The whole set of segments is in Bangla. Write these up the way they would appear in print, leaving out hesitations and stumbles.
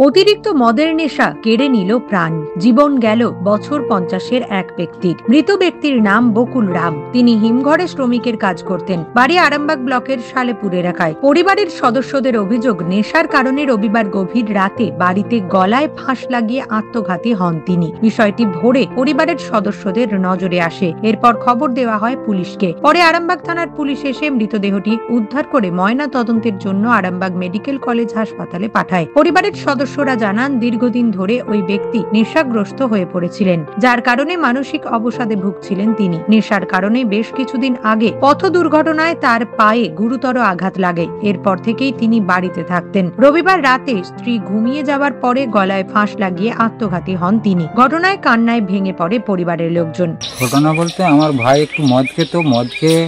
অতিরিক্ত মদের নেশা কেড়ে নিল প্রাণ, জীবন গেল বছর 50-এর এক ব্যক্তির। মৃত ব্যক্তির নাম বকুল রাম। তিনি হিমঘরে শ্রমিকের কাজ করতেন। বাড়ি আরামবাগ ব্লকের সালেপুর এলাকায়। পরিবারের সদস্যদের অভিযোগ, নেশার কারণে রবিবার গভীর রাতে বাড়িতে গলায় ফাঁস লাগিয়ে আত্মঘাতী হন তিনি। বিষয়টি ভোরে পরিবারের সদস্যদের নজরে আসে। এরপর খবর দেওয়া হয় পুলিশকে। পরে আরামবাগ থানার পুলিশ এসে মৃতদেহটি উদ্ধার করে ময়না তদন্তের জন্য আরামবাগ মেডিকেল কলেজ হাসপাতালে পাঠায়। পরিবারের সদস্যরা জানান, দীর্ঘদিন ধরে ওই ব্যক্তি নেশাগ্রস্ত হয়ে পড়েছিলেন, যার কারণে মানসিক অবসাদে ভুগছিলেন তিনি। নেশার কারণে বেশ কিছুদিন আগে পথ দুর্ঘটনায় তার পায়ে গুরুতর আঘাত লাগে। এরপর থেকেই তিনি বাড়িতে থাকতেন। রবিবার রাতে স্ত্রী ঘুমিয়ে যাওয়ার পরে গলায় ফাঁস লাগিয়ে আত্মঘাতী হন তিনি। ঘটনায় কান্নায় ভেঙে পড়ে পরিবারের লোকজন। ঘটনা বলতে, আমার ভাই একটু মদ খেত। মদ খেয়ে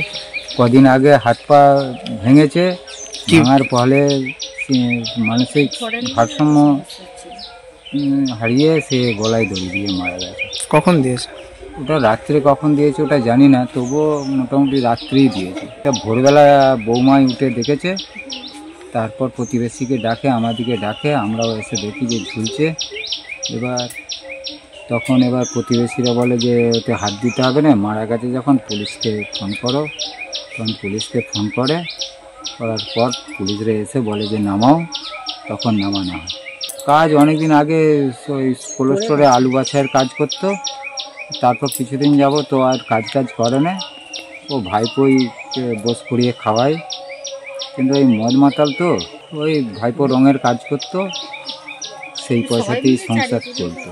কদিন আগে হাত পা ভেঙেছে। ভাঙার ফলে মানসিক ভারসাম্য হারিয়ে সে গলায় দড়ি দিয়ে মারা গেছে। কখন দিয়েছে? ওটা রাত্রে কখন দিয়েছে ওটা জানি না, তবুও মোটামুটি রাত্রেই দিয়েছে। ভোরবেলা বৌমায় উঠে দেখেছে, তারপর প্রতিবেশীকে ডাকে, আমাদিকে ডাকে, আমরাও এসে দেখি যে ঝুলছে। এবার প্রতিবেশীরা বলে যে ওতে হাত দিতে হবে না, মারা গেছে যখন পুলিশকে ফোন করো। তখন পুলিশকে ফোন করার পর পুলিশরা এসে বলে যে নামাও, তখন নামানো হয়। কাজ অনেকদিন আগে ওই কোল্ড স্টোরে আলু বাছাইয়ের কাজ করতো, তারপর কিছুদিন যাব তো আর কাজ করে না। ও ভাইপোই বস করিয়ে খাওয়ায়, কিন্তু ওই মদ মাতাল তো, ওই ভাইপো রঙের কাজ করতো, সেই পয়সাতেই সংসার চলতো।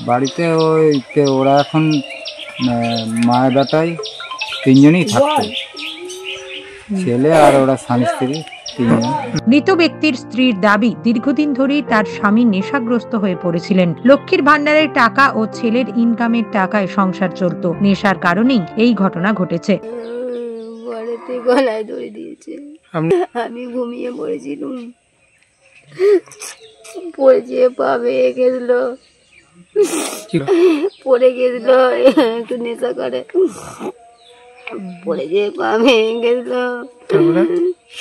বাড়িতে ওরা এখন মায়ের বেটায় তিনজনই থাকতো, ছেলে আর ওরা স্বামী স্ত্রী তিনজন। মৃত ব্যক্তির স্ত্রীর দাবি, দীর্ঘদিন ধরেই তার স্বামী নেশাগ্রস্ত হয়ে পড়েছিলেন। লক্ষ্মীর ভান্ডারের টাকা ও ছেলের ইনকামের টাকায় সংসার চলত। নেশার কারণেই এই ঘটনা ঘটেছে। গলায় দড়ি দিয়েছে। আমি ঘুমিয়ে পড়েছিলাম, পড়ে যেয়ে পা ভেঙে গেছিল, পড়ে গেছিল, একটু নেশা করে পড়ে যেয়ে পা ভেঙে গেছিল।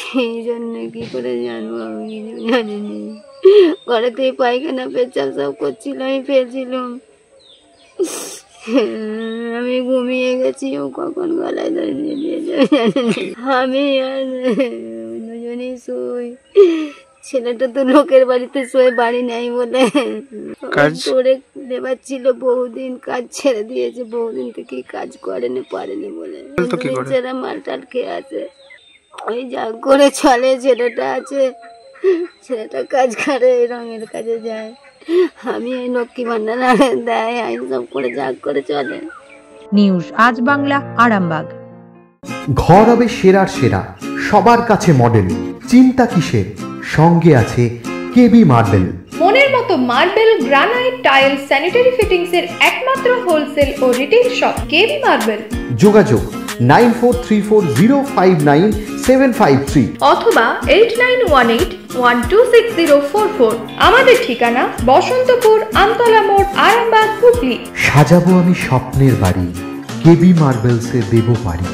সেই জন্য কি করে জানবো, আমি কিছু জানিনি। ঘরেতেই পায়খানা পেচ্ছাপ সব করছিল, আমি ফেলছিলাম, আমি ঘুমিয়ে গেছি। ও কখন গলায় ধরে দিয়ে দিয়েছে জানিনি। আমি আর দুজনেই শুই। ছেলেটা তো লোকের বাড়িতে শুয়ে, বাড়ি নেই বলে তোরে দেবার ছিল। বহুদিন কাজ ছেড়ে দিয়েছে, বহুদিন থেকে কাজ পারেনি বলে ছেলে মালটাল খেয়ে আছে। ওই যা করে চলে, ছেলেটা আছে, ছেলেটা কাজ করে, রঙের কাজে যায়। আমি এই লক্ষ্মী ভান্ডার দেয়, আইন সব করে যা করে চলে। নিউজ আজ বাংলা, আরামবাগ। ঘর হবে সেরার সেরা, সবার কাছে মডেল। চিন্তা কিসের? সঙ্গে আছে কেবি মার্বেল। মনের মতো marble, granite, tile, sanitary fittings এর একমাত্র হোলসেল ও রিটেইল শপ কেবি মার্বেল। যোগাযোগ 9434059753 অথবা 8918126044। আমাদের ঠিকানা বসন্তপুর, আমতলা মোড়, আরামবাগ, হুগলি। সাজাবো আমি স্বপ্নের বাড়ি, কেবি মার্বেলসে দেবো বাড়ি।